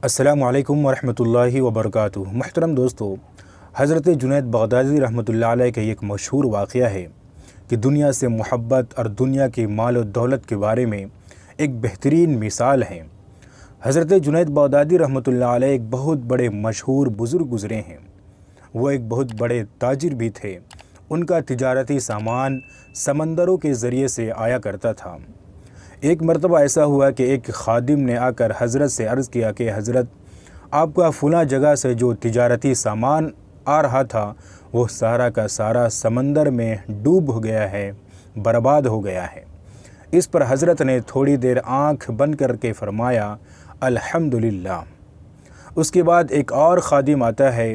السلام علیکم ورحمۃ اللہ وبرکاتہ۔ محترم دوستو، حضرت جنید بغدادی رحمۃ اللہ علیہ کا ایک مشہور واقعہ ہے کہ دنیا سے محبت اور دنیا کی مال و دولت کے بارے میں ایک بہترین مثال ہے۔ حضرت جنید بغدادی رحمۃ اللہ علیہ ایک بہت بڑے مشہور بزرگ گزرے ہیں۔ وہ ایک بہت بڑے تاجر بھی تھے۔ ان کا تجارتی سامان سمندروں کے ذریعے سے آیا کرتا تھا۔ ایک مرتبہ ایسا ہوا کہ ایک خادم نے آ کر حضرت سے عرض کیا کہ حضرت، آپ کا فلاں جگہ سے جو تجارتی سامان آ رہا تھا وہ سارا کا سارا سمندر میں ڈوب ہو گیا ہے، برباد ہو گیا ہے۔ اس پر حضرت نے تھوڑی دیر آنکھ بند کر کے فرمایا الحمدللہ۔ اس کے بعد ایک اور خادم آتا ہے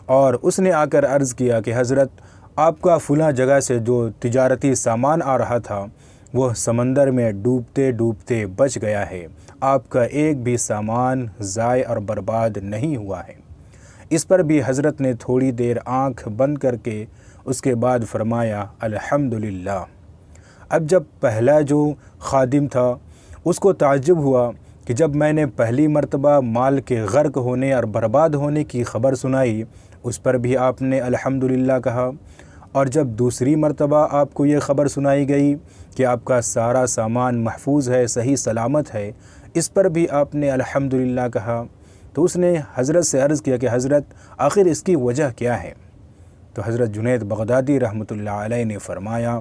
اور اس نے آ کر عرض کیا کہ حضرت، آپ کا فلاں جگہ سے جو تجارتی سامان آ رہا تھا وہ سمندر میں ڈوبتے ڈوبتے بچ گیا ہے، آپ کا ایک بھی سامان ضائع اور برباد نہیں ہوا ہے۔ اس پر بھی حضرت نے تھوڑی دیر آنکھ بند کر کے اس کے بعد فرمایا الحمدللہ۔ اب جب پہلا جو خادم تھا اس کو تعجب ہوا کہ جب میں نے پہلی مرتبہ مال کے غرق ہونے اور برباد ہونے کی خبر سنائی اس پر بھی آپ نے الحمدللہ کہا، اور جب دوسری مرتبہ آپ کو یہ خبر سنائی گئی کہ آپ کا سارا سامان محفوظ ہے، صحیح سلامت ہے، اس پر بھی آپ نے الحمدللہ کہا۔ تو اس نے حضرت سے عرض کیا کہ حضرت، آخر اس کی وجہ کیا ہے؟ تو حضرت جنید بغدادی رحمۃ اللہ علیہ نے فرمایا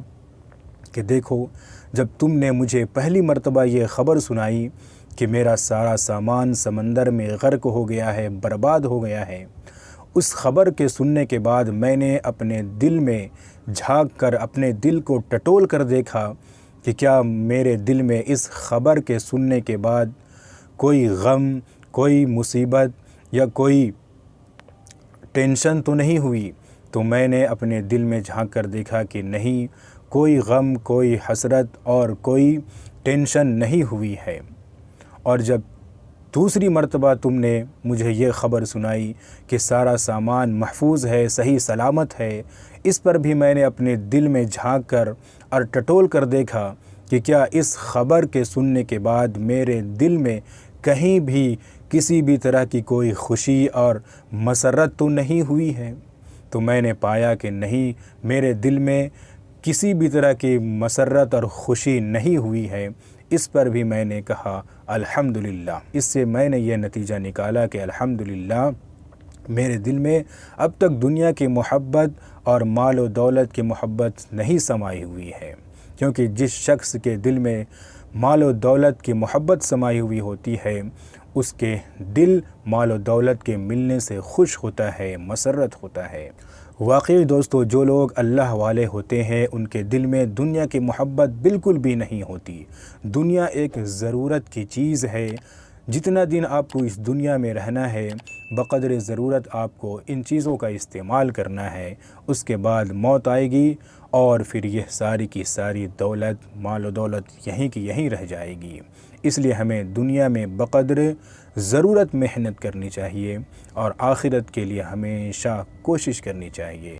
کہ دیکھو، جب تم نے مجھے پہلی مرتبہ یہ خبر سنائی کہ میرا سارا سامان سمندر میں غرق ہو گیا ہے، برباد ہو گیا ہے، اس خبر کے سننے کے بعد میں نے اپنے دل میں جھانک کر اپنے دل کو ٹٹول کر دیکھا کہ کیا میرے دل میں اس خبر کے سننے کے بعد کوئی غم، کوئی مصیبت یا کوئی ٹینشن تو نہیں ہوئی؟ تو میں نے اپنے دل میں جھانک کر دیکھا کہ نہیں، کوئی غم، کوئی حسرت اور کوئی ٹینشن نہیں ہوئی ہے۔ اور جب دوسری مرتبہ تم نے مجھے یہ خبر سنائی کہ سارا سامان محفوظ ہے، صحیح سلامت ہے، اس پر بھی میں نے اپنے دل میں جھانک کر اور ٹٹول کر دیکھا کہ کیا اس خبر کے سننے کے بعد میرے دل میں کہیں بھی کسی بھی طرح کی کوئی خوشی اور مسرت تو نہیں ہوئی ہے؟ تو میں نے پایا کہ نہیں، میرے دل میں کسی بھی طرح کی مسرت اور خوشی نہیں ہوئی ہے۔ اس پر بھی میں نے کہا الحمدللہ۔ اس سے میں نے یہ نتیجہ نکالا کہ الحمدللہ میرے دل میں اب تک دنیا کی محبت اور مال و دولت کی محبت نہیں سمائی ہوئی ہے، کیونکہ جس شخص کے دل میں مال و دولت کی محبت سمائی ہوئی ہوتی ہے اس کے دل مال و دولت کے ملنے سے خوش ہوتا ہے، مسرت ہوتا ہے۔ واقعی دوستو، جو لوگ اللہ والے ہوتے ہیں ان کے دل میں دنیا کی محبت بالکل بھی نہیں ہوتی۔ دنیا ایک ضرورت کی چیز ہے۔ جتنا دن آپ کو اس دنیا میں رہنا ہے بقدر ضرورت آپ کو ان چیزوں کا استعمال کرنا ہے۔ اس کے بعد موت آئے گی اور پھر یہ ساری کی ساری دولت، مال و دولت یہیں کی یہیں رہ جائے گی۔ اس لیے ہمیں دنیا میں بقدر ضرورت محنت کرنی چاہیے اور آخرت کے لیے ہمیشہ کوشش کرنی چاہیے۔